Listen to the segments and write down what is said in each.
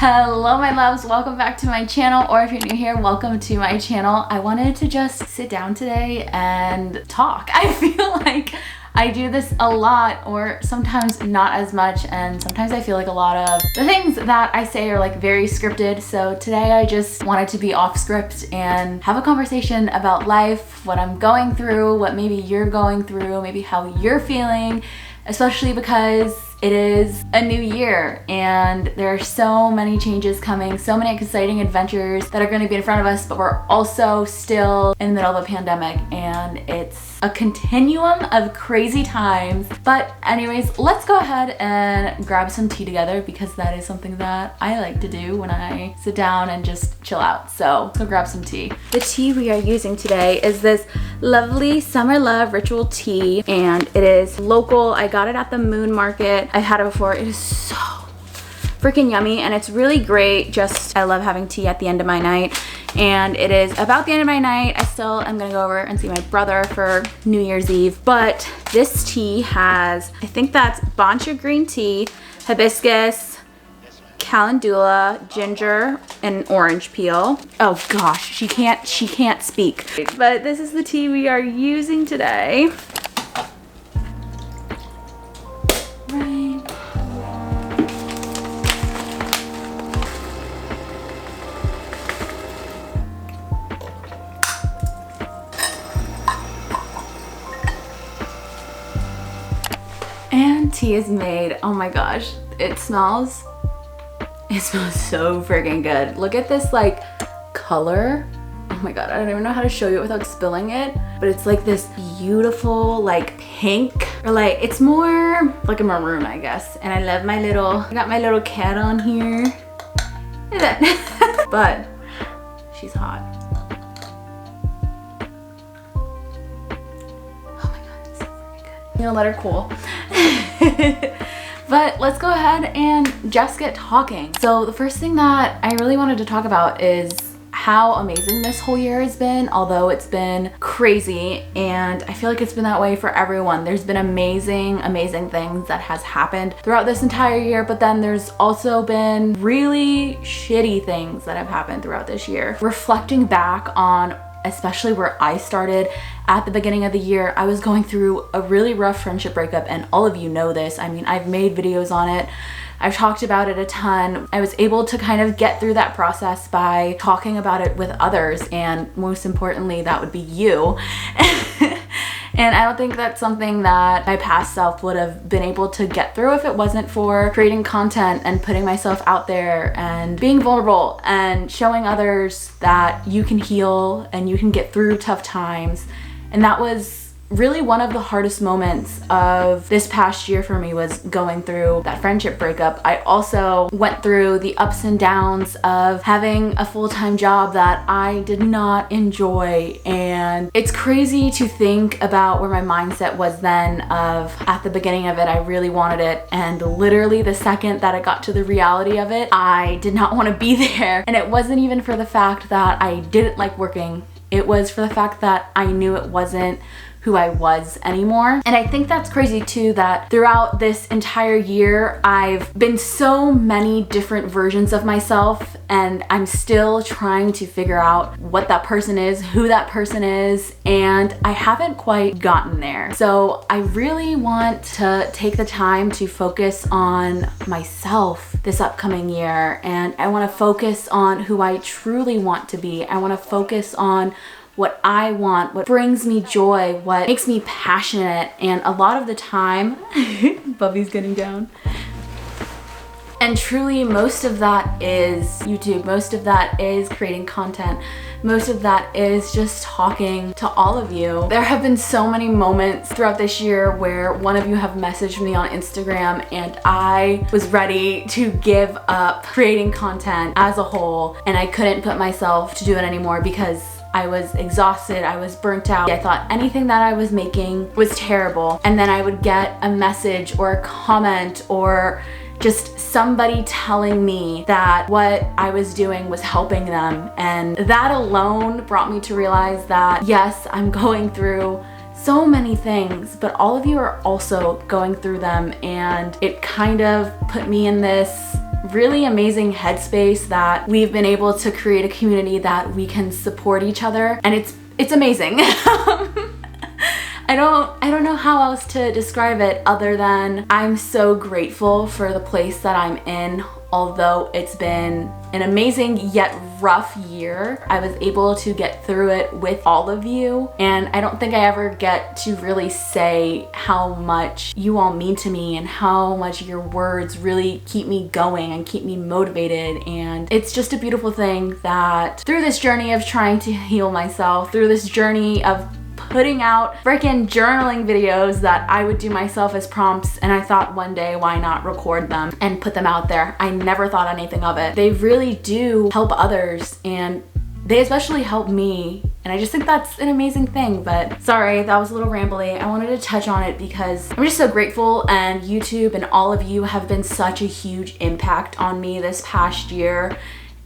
Hello my loves, welcome back to my channel, or if you're new here, welcome to my channel. I wanted to just sit down today and talk. I feel like I do this a lot, or sometimes not as much, and sometimes I feel like a lot of the things that I say are like very scripted. So today I just wanted to be off script and have a conversation about life, what I'm going through, what maybe you're going through, maybe how you're feeling, especially because it is a new year and there are so many changes coming, so many exciting adventures that are going to be in front of us, but we're also still in the middle of a pandemic and it's a continuum of crazy times. But anyways, let's go ahead and grab some tea together because that is something that I like to do when I sit down and just chill out. So let's go grab some tea. The tea we are using today is this lovely Summer Love Ritual tea, and it is local. I got it at the Moon Market. I've had it before. It is so freaking yummy and it's really great. I love having tea at the end of my night, and it is about the end of my night. I still am gonna go over and see my brother for New Year's Eve, but this tea has, I think that's bancha green tea, hibiscus, calendula, ginger, and orange peel. Oh gosh, she can't speak. But this is the tea we are using today. And tea is made. Oh my gosh, it smells so freaking good. Look at this like color. Oh my god, I don't even know how to show you it without spilling it, but it's like this beautiful like pink, or like it's more like a maroon, I guess. And I love I got my little cat on here. Look at that. But she's hot. Oh my god, it's so freaking good. I'm gonna let her cool. But let's go ahead and just get talking. So the first thing that I really wanted to talk about is how amazing this whole year has been, although it's been crazy, and I feel like it's been that way for everyone. There's been amazing things that has happened throughout this entire year, but then there's also been really shitty things that have happened throughout this year. Reflecting back on especially where I started at the beginning of the year, I was going through a really rough friendship breakup, and all of you know this. I mean, I've made videos on it. I've talked about it a ton. I was able to kind of get through that process by talking about it with others, and most importantly, that would be you. And I don't think that's something that my past self would have been able to get through if it wasn't for creating content and putting myself out there and being vulnerable and showing others that you can heal and you can get through tough times. And that was really one of the hardest moments of this past year for me, was going through that friendship breakup. I also went through the ups and downs of having a full-time job that I did not enjoy, and it's crazy to think about where my mindset was then. Of at the beginning of it, I really wanted it, and literally the second that I got to the reality of it, I did not want to be there. And it wasn't even for the fact that I didn't like working. It was for the fact that I knew it wasn't who I was anymore. And I think that's crazy too, that throughout this entire year, I've been so many different versions of myself, and I'm still trying to figure out what that person is, who that person is, and I haven't quite gotten there. So I really want to take the time to focus on myself this upcoming year, and I want to focus on who I truly want to be. I want to focus on what I want, what brings me joy, what makes me passionate. And a lot of the time, Bubby's getting down. And truly, most of that is YouTube. Most of that is creating content. Most of that is just talking to all of you. There have been so many moments throughout this year where one of you have messaged me on Instagram, and I was ready to give up creating content as a whole, and I couldn't put myself to do it anymore because I was exhausted, I was burnt out. I thought anything that I was making was terrible. And then I would get a message or a comment or just somebody telling me that what I was doing was helping them. And that alone brought me to realize that yes, I'm going through so many things, but all of you are also going through them, and it kind of put me in this really amazing headspace that we've been able to create a community that we can support each other, and it's amazing. I don't know how else to describe it other than I'm so grateful for the place that I'm in. Although it's been an amazing yet rough year, I was able to get through it with all of you, and I don't think I ever get to really say how much you all mean to me and how much your words really keep me going and keep me motivated. And it's just a beautiful thing that through this journey of trying to heal myself, through this journey of putting out freaking journaling videos that I would do myself as prompts, and I thought one day why not record them and put them out there. I never thought anything of it. They really do help others, and they especially help me, and I just think that's an amazing thing. But sorry, that was a little rambly. I wanted to touch on it because I'm just so grateful, and YouTube and all of you have been such a huge impact on me this past year.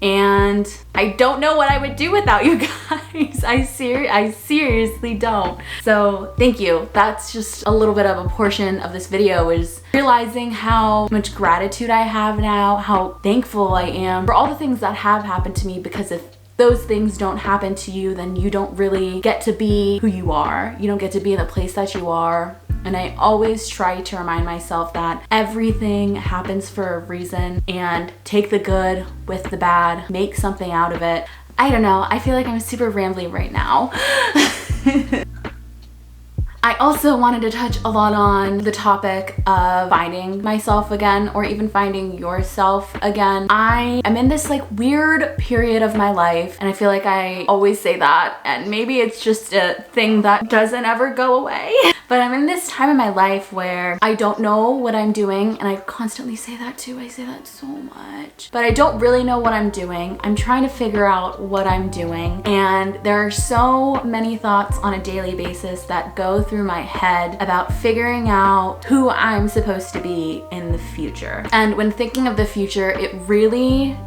And I don't know what I would do without you guys. I seriously don't. So thank you. That's just a little bit of a portion of this video, is realizing how much gratitude I have now, how thankful I am for all the things that have happened to me, because if those things don't happen to you, then you don't really get to be who you are. You don't get to be in the place that you are. And I always try to remind myself that everything happens for a reason, and take the good with the bad, make something out of it. I don't know, I feel like I'm super rambly right now. I also wanted to touch a lot on the topic of finding myself again, or even finding yourself again. I am in this like weird period of my life, and I feel like I always say that, and maybe it's just a thing that doesn't ever go away. But I'm in this time in my life where I don't know what I'm doing, and I constantly say that too. I say that so much. But I don't really know what I'm doing. I'm trying to figure out what I'm doing, and there are so many thoughts on a daily basis that go through my head about figuring out who I'm supposed to be in the future. And when thinking of the future, it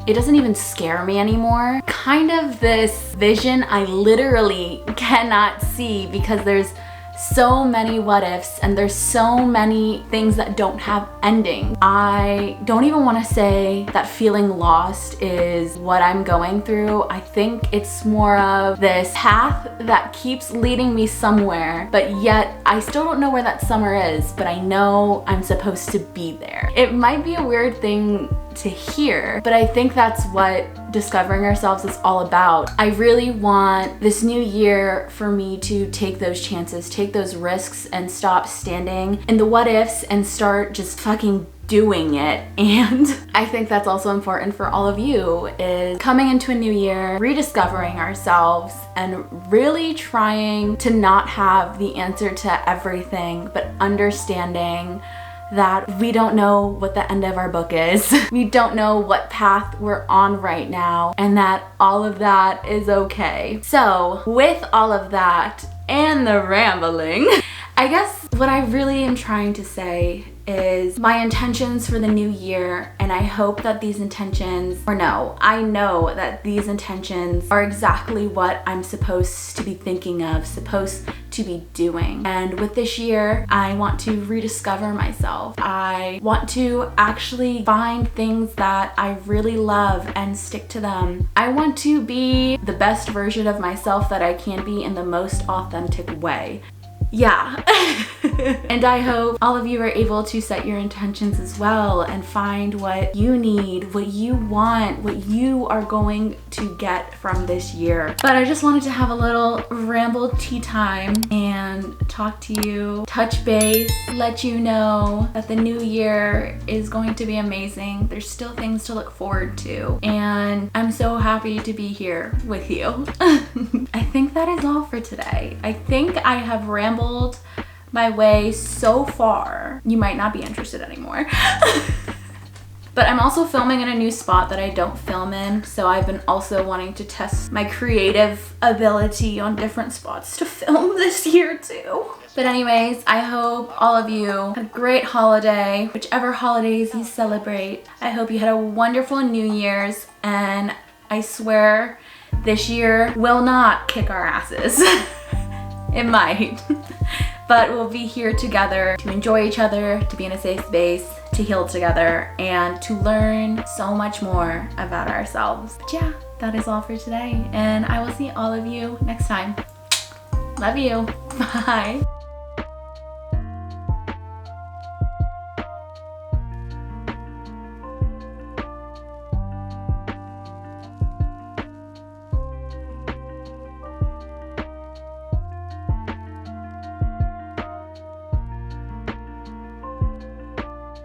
doesn't even scare me anymore. Kind of this vision I literally cannot see, because there's so many what ifs, and there's so many things that don't have ending. I don't even want to say that feeling lost is what I'm going through. I think it's more of this path that keeps leading me somewhere, but yet I still don't know where that somewhere is, but I know I'm supposed to be there. It might be a weird thing to hear, but I think that's what discovering ourselves is all about. I really want this new year for me to take those chances, take those risks, and stop standing in the what ifs and start just fucking doing it. And I think that's also important for all of you, is coming into a new year, rediscovering ourselves, and really trying to not have the answer to everything, but understanding that we don't know what the end of our book is. We don't know what path we're on right now, and that all of that is okay. So with all of that and the rambling, I guess what I really am trying to say is my intentions for the new year, and I hope that these intentions, or no, I know that these intentions are exactly what I'm supposed to be thinking of, supposed to be doing. And with this year, I want to rediscover myself. I want to actually find things that I really love and stick to them. I want to be the best version of myself that I can be in the most authentic way. Yeah. And I hope all of you are able to set your intentions as well and find what you need, what you want, what you are going to get from this year. But I just wanted to have a little ramble tea time and talk to you, touch base, let you know that the new year is going to be amazing. There's still things to look forward to, and I'm so happy to be here with you. I think that is all for today. I think I have rambled my way so far. You might not be interested anymore. But I'm also filming in a new spot that I don't film in, so I've been also wanting to test my creative ability on different spots to film this year too. But anyways, I hope all of you had a great holiday, whichever holidays you celebrate. I hope you had a wonderful New Year's, and I swear this year will not kick our asses. It might. But we'll be here together to enjoy each other, to be in a safe space, to heal together and to learn so much more about ourselves. But yeah, that is all for today, and I will see all of you next time. Love you. Bye.